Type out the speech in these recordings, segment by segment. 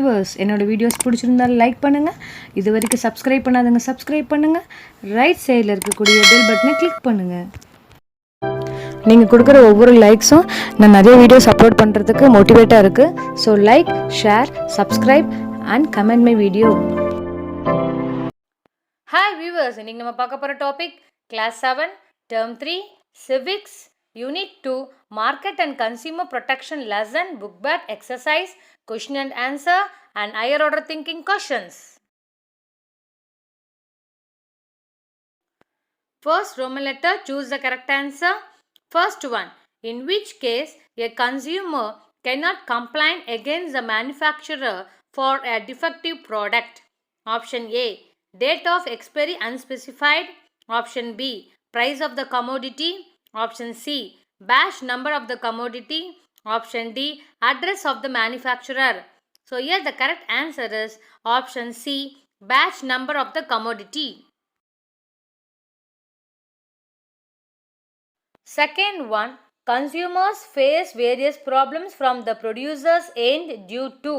Viewers, என்னோட videos பிடிச்சிருந்தாலும் like பண்ணுங்கள். இது வரைக்கும் சப்ஸ்கிரைப் பண்ணாதவங்க சப்ஸ்கிரைப் பண்ணுங்கள். ரைட் சைடில் இருக்கக்கூடிய பெல் பட்டனை கிளிக் பண்ணுங்கள். நீங்கள் கொடுக்குற ஒவ்வொரு லைக்ஸும் நான் நிறைய வீடியோஸ் அப்லோட் பண்ணுறதுக்கு மோட்டிவேட்டாக இருக்குது. So like, share, subscribe and comment my video. Hi viewers, இன்றைக்கி நம்ம பார்க்க போகிற topic class 7 term 3 civics unit 2 market and consumer protection lesson book back exercise question and answer and higher order thinking questions. First Roman letter, choose the correct answer. First one, in which case a consumer cannot complain against the manufacturer for a defective product. Option A, date of expiry unspecified. Option B, price of the commodity. Option C, batch number of the commodity. Option D, address of the manufacturer. So here the correct answer is option C, batch number of the commodity. Second one, consumers face various problems from the producer's end due to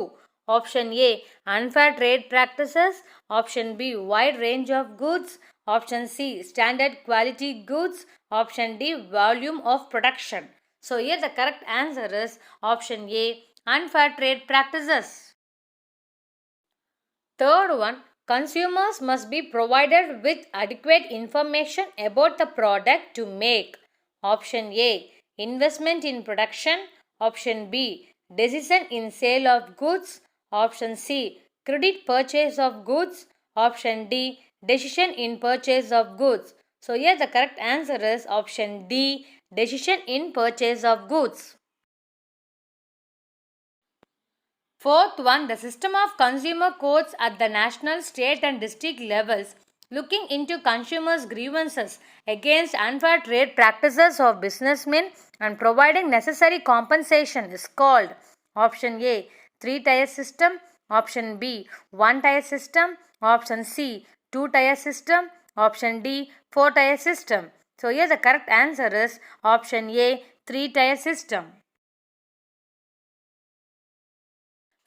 option A, unfair trade practices. Option B, wide range of goods. Option C, standard quality goods. Option D, volume of production. So here the correct answer is option A, unfair trade practices. Third one, consumers must be provided with adequate information about the product to make. Option A, investment in production. Option B, decision in sale of goods. Option C, credit purchase of goods. Option D, decision in purchase of goods. So here the correct answer is option D, decision in purchase of goods. Fourth one, the system of consumer courts at the national, state and district levels looking into consumers' grievances against unfair trade practices of businessmen and providing necessary compensation is called option A, 3-tier system. Option B, 1-tier system. Option C, 2-tier system. Option D, 4-tier system. So here the correct answer is option A, 3-tier system.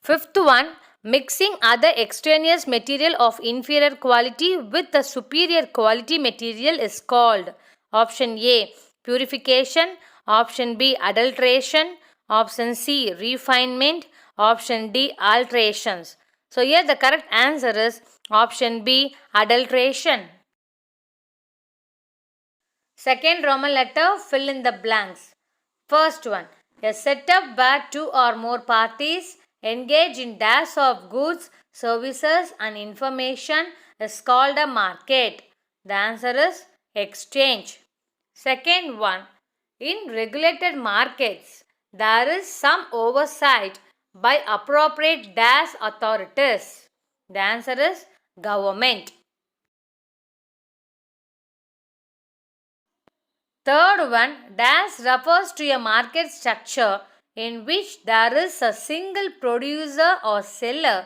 Fifth one, mixing other extraneous material of inferior quality with the superior quality material is called option A, purification. Option B, adulteration. Option C, refinement. Option D, alterations. So here the correct answer is option B, adulteration. Second Roman letter, fill in the blanks. First one, a setup where 2 or more parties engage in dash of goods, services and information is called a market. The answer is exchange. Second one, in regulated markets, there is some oversight by appropriate dash authorities. The answer is government. Third one, dash refers to a market structure in which there is a single producer or seller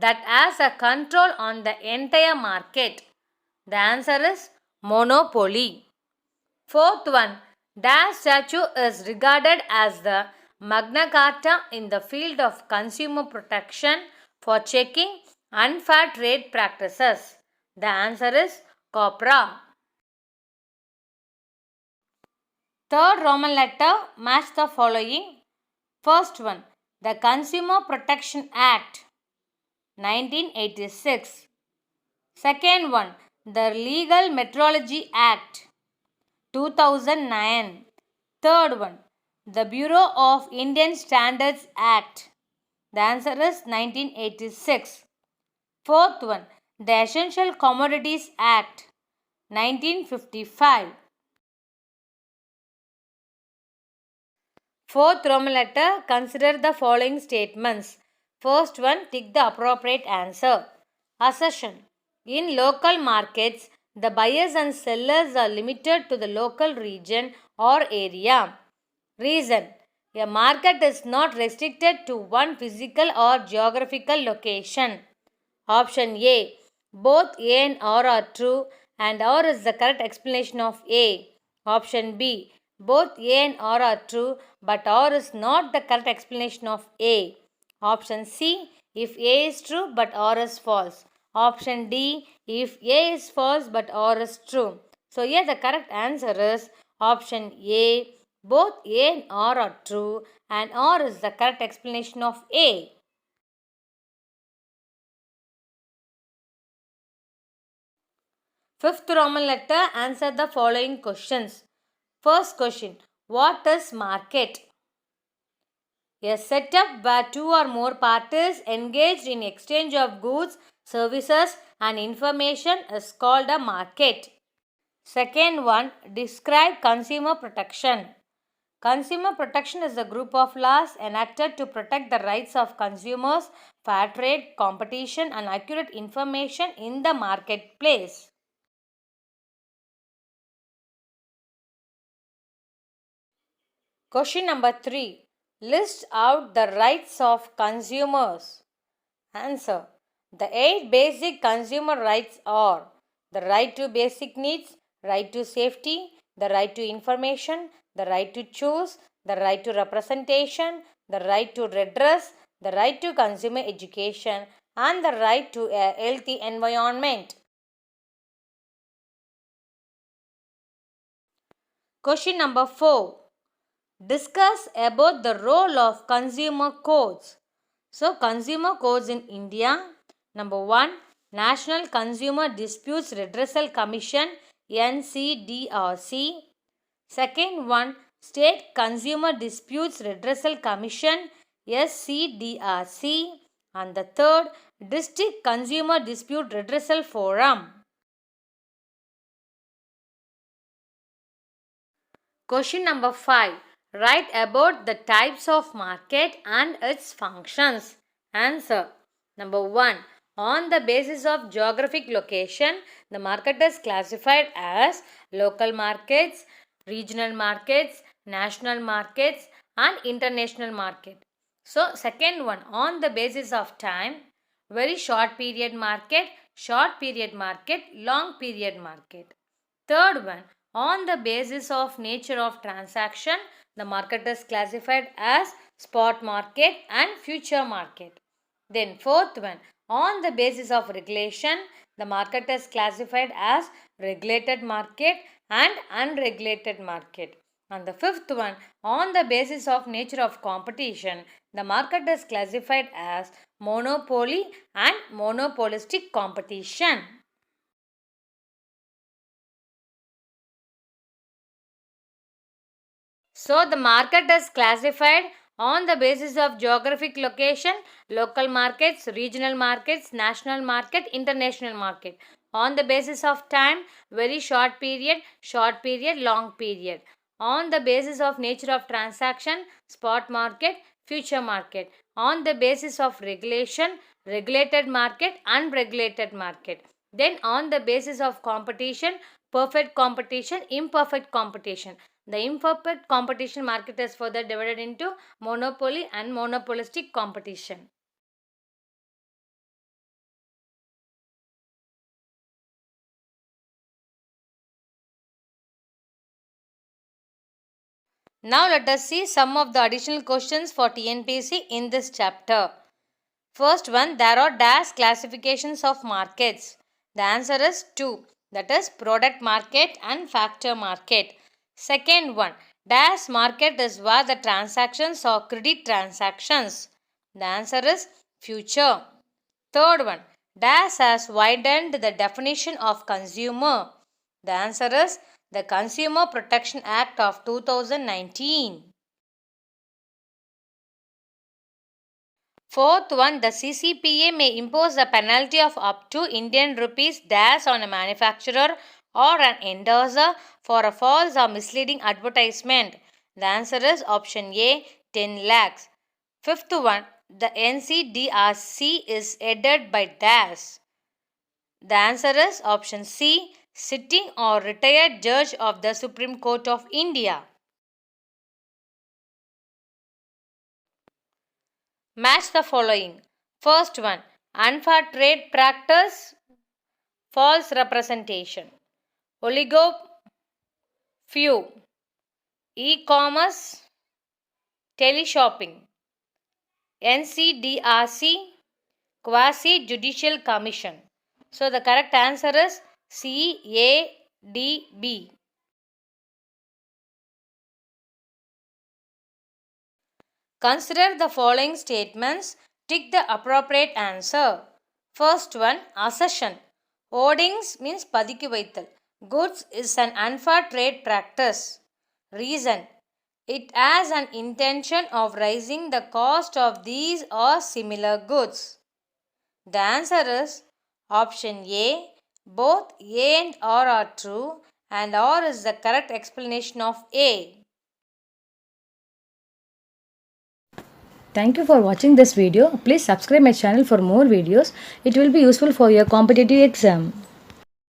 that has a control on the entire market. The answer is monopoly. Fourth one, dash statute is regarded as the Magna Carta in the field of consumer protection for checking unfair trade practices. The answer is COPRA. Third Roman letter, match the following. First one, the Consumer Protection Act 1986. Second one, the Legal Metrology Act 2009. Third one, the Bureau of Indian Standards Act. The answer is 1986. Fourth one, the Essential Commodities Act 1955. Fourth Roman letter, consider the following statements. First one, tick the appropriate answer. Assertion. In local markets, the buyers and sellers are limited to the local region or area. Reason. A market is not restricted to one physical or geographical location. Option A. Both A and R are true and R is the correct explanation of A. Option B. Both A and R are true, but R is not the correct explanation of A. Option C, if A is true but R is false. Option D, if A is false but R is true. So here the correct answer is option A. Both A and R are true and R is the correct explanation of A. Fifth Roman letter, answer the following questions. First question, what is market? A setup where two or more parties engaged in exchange of goods, services and information is called a market. Second one, describe consumer protection. Consumer protection is a group of laws enacted to protect the rights of consumers, fair trade, competition and accurate information in the marketplace. Question number 3. List out the rights of consumers. Answer. The 8 basic consumer rights are the right to basic needs, right to safety, the right to information, the right to choose, the right to representation, the right to redress, the right to consumer education, and the right to a healthy environment. Question number 4. Discuss about the role of consumer courts. So, consumer courts in India. Number 1, National Consumer Disputes Redressal Commission NCDRC. Second one, State Consumer Disputes Redressal Commission SCDRC. And the third, District Consumer Dispute Redressal Forum. Question number 5. Write about the types of market and its functions. Answer. Number 1. On the basis of geographic location, the market is classified as local markets, regional markets, national markets and international market. So, second one, on the basis of time, very short period market, long period market. Third one, on the basis of nature of transaction, the market is classified as spot market and future market. Then fourth one, on the basis of regulation, the market is classified as regulated market and unregulated market. And the fifth one, on the basis of nature of competition, the market is classified as monopoly and monopolistic competition. So, the market is classified on the basis of geographic location, local markets, regional markets, national market, international market. On the basis of time, very short period, long period. On the basis of nature of transaction, spot market, future market. On the basis of regulation, regulated market, unregulated market. Then on the basis of competition, perfect competition, imperfect competition. The imperfect competition market is further divided into monopoly and monopolistic competition. Now let us see some of the additional questions for TNPSC in this chapter. First one, there are dash classifications of markets. The answer is 2, that is product market and factor market. Second one, dash market is where the transactions are credit transactions. The answer is future. Third one, dash has widened the definition of consumer. The answer is the Consumer Protection Act of 2019. Fourth one, the CCPA may impose a penalty of up to Indian rupees dash on a manufacturer or an endorser for a false or misleading advertisement. The answer is option A, 10 lakhs. Fifth one, the NCDRC is headed by dash. The answer is option C, sitting or retired judge of the Supreme Court of India. Match the following. First one, unfair trade practice, false representation. Oligo, few. E-commerce, teleshopping. NCDRC, Quasi-judicial commission. So the correct answer is CADB. Consider the following statements. Tick the appropriate answer. First one, assertion. Hoardings means padikku vaithal. Goods is an unfair trade practice. Reason. It has an intention of raising the cost of these or similar goods. The answer is option A. Both A and R are true, and R is the correct explanation of A. Thank you for watching this video. Please subscribe my channel for more videos. It will be useful for your competitive exam.